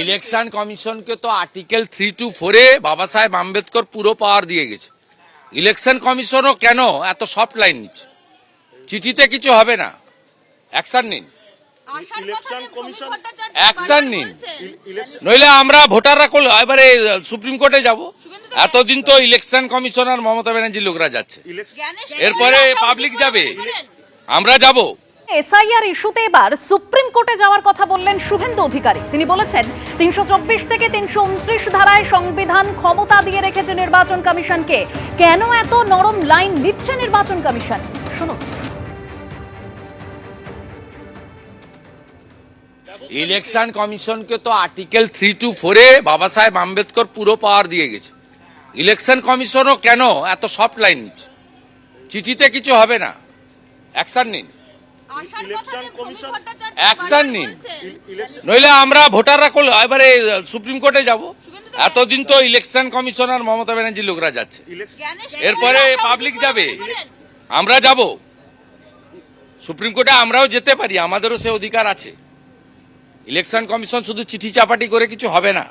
Election কমিশনকে তো article 3 to 4-এ বাবা সাহেব আম্বেদকর পুরো পাওয়ার দিয়ে গেছে। ইলেকশন কমিশনও কেন এত সফট লাইন নিচ্ছে? চিঠিতে কিছু হবে না, অ্যাকশন নিন, অ্যাকশন নিন, নইলে আমরা ভোটাররা এবারে সুপ্রিম কোর্টে যাব। এতদিন তো ইলেকশন কমিশনার মমতা ব্যানার্জির লোকরা যাচ্ছে, এরপরে পাবলিক যাবে, আমরা যাব। এসআইআর ইস্যুতে এবার সুপ্রিম কোর্টে যাওয়ার কথা বললেন শুভেন্দু অধিকারী। তিনি বলেছেন 324 থেকে 329 ধারায় সংবিধান ক্ষমতা দিয়ে রেখেছে নির্বাচন কমিশনকে। কেন এত নরম লাইন নিচ্ছে নির্বাচন কমিশন? শুনুন। ইলেকশন কমিশনকে তো আর্টিকেল 3 to 4-এ বাবা সাহেব আম্বেদকর পুরো পাওয়ার দিয়ে গেছে। ইলেকশন কমিশনও কেন এত সফট লাইন নিচ্ছে? চিঠিতে কিছু হবে না, অ্যাকশন নিন, অ্যাকশন নিন, নইলে আমরা ভোটাররা এবারে সুপ্রিম কোর্টে যাব। এতদিন তো ইলেকশন কমিশনার মমতা ব্যানার্জির লোকরা যাচ্ছে, এরপরে পাবলিক যাবে, আমরা যাব। সুপ্রিম কোর্টে আমরাও যেতে পারি, আমাদেরও সে অধিকার আছে। ইলেকশন কমিশন শুধু চিঠি চাপাটি করে কিছু হবে না।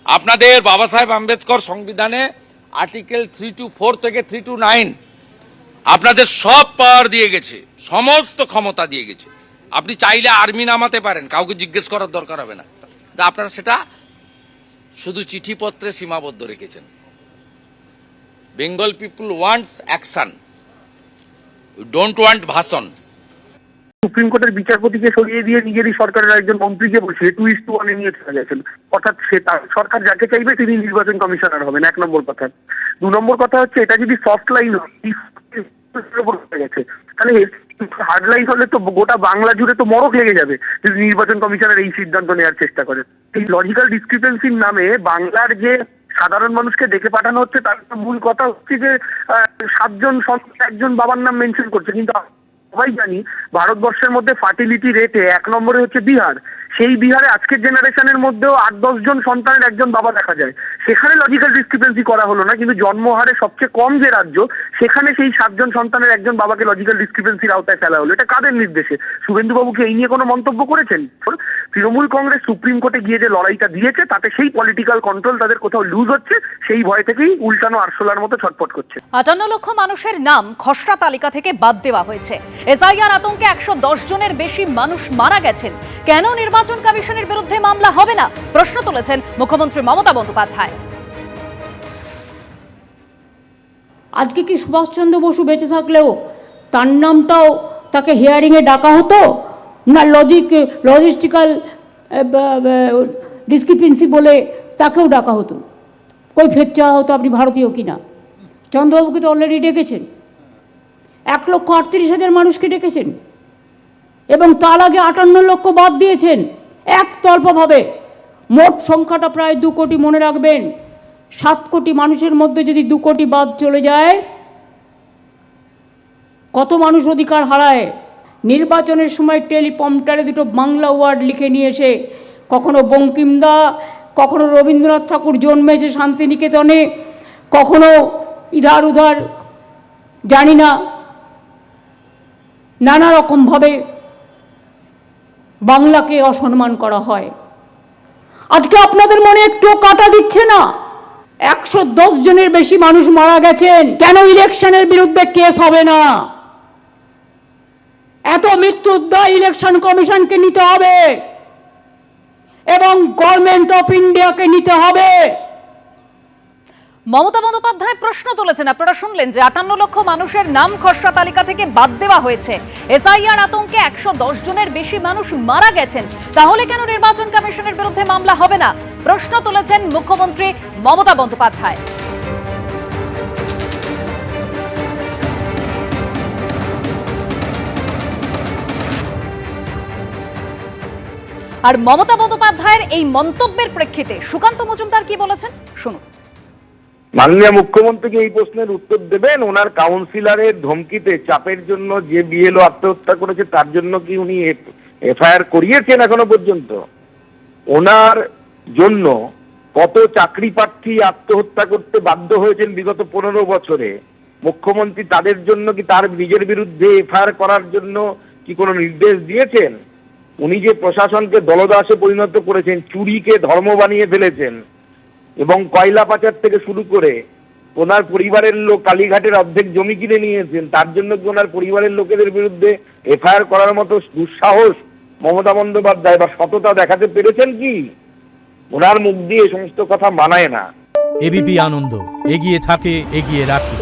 আপনাদের বাবা সাহেব আম্বেদকর সংবিধানে আর্টিকেল 3 to 4 থেকে 3 to 9 আপনাদের সব পাওয়ার দিয়ে গেছে, সমস্ত ক্ষমতা দিয়ে গেছে। আপনি চাইলে আর্মি নামাতে পারেন, কাউকে জিজ্ঞেস করার দরকার হবে না। আপনারা সেটা শুধু চিঠিপত্রে সীমাবদ্ধ রেখেছেন। Bengal people wants action, we don't want ভাষণ। সুপ্রিম কোর্টের বিচারপতিকে সরিয়ে দিয়ে নিজেরই সরকারের একজন মন্ত্রীকে বসিয়ে 2:1 নিয়ে চলে গেছেন। অর্থাৎ সরকার যাকে চাইবে তিনি নির্বাচন কমিশনার হবেন, 1 নম্বর কথা। 2 নম্বর কথা হচ্ছে, এটা যদি সফট লাইন গেছে, তাহলে হার্ড লাইন হলে তো গোটা বাংলা জুড়ে তো মরক লেগে যাবে যদি নির্বাচন কমিশনের এই সিদ্ধান্ত নেওয়ার চেষ্টা করে। এই লজিক্যাল ডিসক্রিপেন্সির নামে বাংলার যে সাধারণ মানুষকে ডেকে পাঠানো হচ্ছে, তার মূল কথা হচ্ছে যে 7 জন একজন বাবার নাম মেনশন করছে, কিন্তু সবাই জানি ভারতবর্ষের মধ্যে ফার্টিলিটি রেটে 1 নম্বরে হচ্ছে বিহার। সেই বিহারে আজকের জেনারেশনের মধ্যেও 8-10 জন সন্তানের একজন বাবা দেখা যায়। সেখানে লজিক্যাল ডিসক্রিপেন্সি করা হলো না, কিন্তু জন্মহারে সবচেয়ে কম যে রাজ্য, সেখানে সেই 7 জন সন্তানের একজন বাবাকে লজিক্যাল ডিসক্রিপেন্সির আওতায় ফেলা হলো। এটা কাদের নির্দেশে? শুভেন্দুবাবু কি এই নিয়ে কোনো মন্তব্য করেছেন? তৃণমূল কংগ্রেস সুপ্রিম কোর্টে গিয়ে যে লড়াইটা দিয়েছে, তাতে সেই পলিটিক্যাল কন্ট্রোল তাদের কোথাও লুজ হচ্ছে, সেই ভয় থেকেই উল্টানো আরশোলার মতো ছটফট করছে। 58 লক্ষ মানুষের নাম খসড়া তালিকা থেকে বাদ দেওয়া হয়েছে। এসআইআর আতঙ্কে 110 জনের বেশি মানুষ মারা গেছেন। কেন নির্বাচন কমিশনের বিরুদ্ধে মামলা হবে না? প্রশ্ন তুলেছেন মুখ্যমন্ত্রী মমতা বন্দ্যোপাধ্যায়। আজকে কি সুভাষচন্দ্র বসু বেঁচে থাকলেও তার নামটাও তাকে হিয়ারিংয়ে ডাকা হতো না? লজিস্টিক্যাল ডিসক্রিপেন্সি বলে তাকেও ডাকা হতো, কৈফিয়ত চাওয়া হতো আপনি ভারতীয় কিনা। চন্দ্রবাবুকে তো অলরেডি ডেকেছেন, 1,38,000 মানুষকে ডেকেছেন, এবং তার আগে 58 লক্ষ বাদ দিয়েছেন একতরফাভাবে। মোট সংখ্যাটা প্রায় 2 কোটি। মনে রাখবেন, 7 কোটি মানুষের মধ্যে যদি 2 কোটি বাদ চলে যায়, কত মানুষ অধিকার হারায়। নির্বাচনের সময় টেলিপ্রম্পটারে 2টো বাংলা ওয়ার্ড লিখে নিয়ে এসে, কখনো বঙ্কিমদা, কখনো রবীন্দ্রনাথ ঠাকুর জন্মেছে শান্তিনিকেতনে, কখনো ইধার উধার জানি না, নানা রকমভাবে বাংলাকে অসম্মান করা হয়। আজকে আপনাদের মনে একটু কাটা দিচ্ছে না? 110 জনের বেশি মানুষ মারা গেছেন, কেন ইলেকশনের বিরুদ্ধে কেস হবে না? এত মৃত্যুর দায় ইলেকশন কমিশনকে নিতে হবে এবং গভর্নমেন্ট অফ ইন্ডিয়াকে নিতে হবে। মমতা বন্দ্যোপাধ্যায় প্রশ্ন তুলেছেন, আপনারা শুনলেন যে 58 লক্ষ মানুষের নাম খসড়া তালিকা থেকে বাদ দেওয়া হয়েছে। এসআইআর আতঙ্কে 110 জনের বেশি মানুষ মারা গেছেন, তাহলে কেন নির্বাচন কমিশনের বিরুদ্ধে মামলা হবে না? প্রশ্ন তুলেছেন মুখ্যমন্ত্রী মমতা বন্দ্যোপাধ্যায়। আর মমতা বন্দ্যোপাধ্যায়ের এই মন্তব্যের প্রেক্ষিতে সুকান্ত মজুমদার কি বলেছেন শুনুন। মাননীয় মুখ্যমন্ত্রীকে এই প্রশ্নের উত্তর দেবেন। ওনার কাউন্সিলরের ধমকিতে, চাপের জন্য যে বিএলও আত্মহত্যা করেছে, তার জন্য কি উনি এফআইআর করিয়েছেন এখনো পর্যন্ত? ওনার জন্য কত চাকরি প্রার্থী আত্মহত্যা করতে বাধ্য হয়েছেন বিগত 15 বছরে? মুখ্যমন্ত্রী তাদের জন্য কি তার নিজের বিরুদ্ধে এফআইআর করার জন্য কি কোনো নির্দেশ দিয়েছেন? উনি যে প্রশাসনকে দলদাসে পরিণত করেছেন, চুরিকে ধর্ম বানিয়ে ফেলেছেন, এবং কয়লা পাচার থেকে শুরু করে ওনার পরিবারের লোক কালীঘাটের অর্ধেক জমি কিনে নিয়েছেন, তার জন্য কি ওনার পরিবারের লোকেদের বিরুদ্ধে এফআইআর করার মতো দুঃসাহস মমতা বন্দ্যোপাধ্যায় বা সততা দেখাতে পেরেছেন কি? ওনার মুখ দিয়ে এই সমস্ত কথা মানায় না। এবিপি আনন্দ, এগিয়ে থাকে, এগিয়ে রাখে।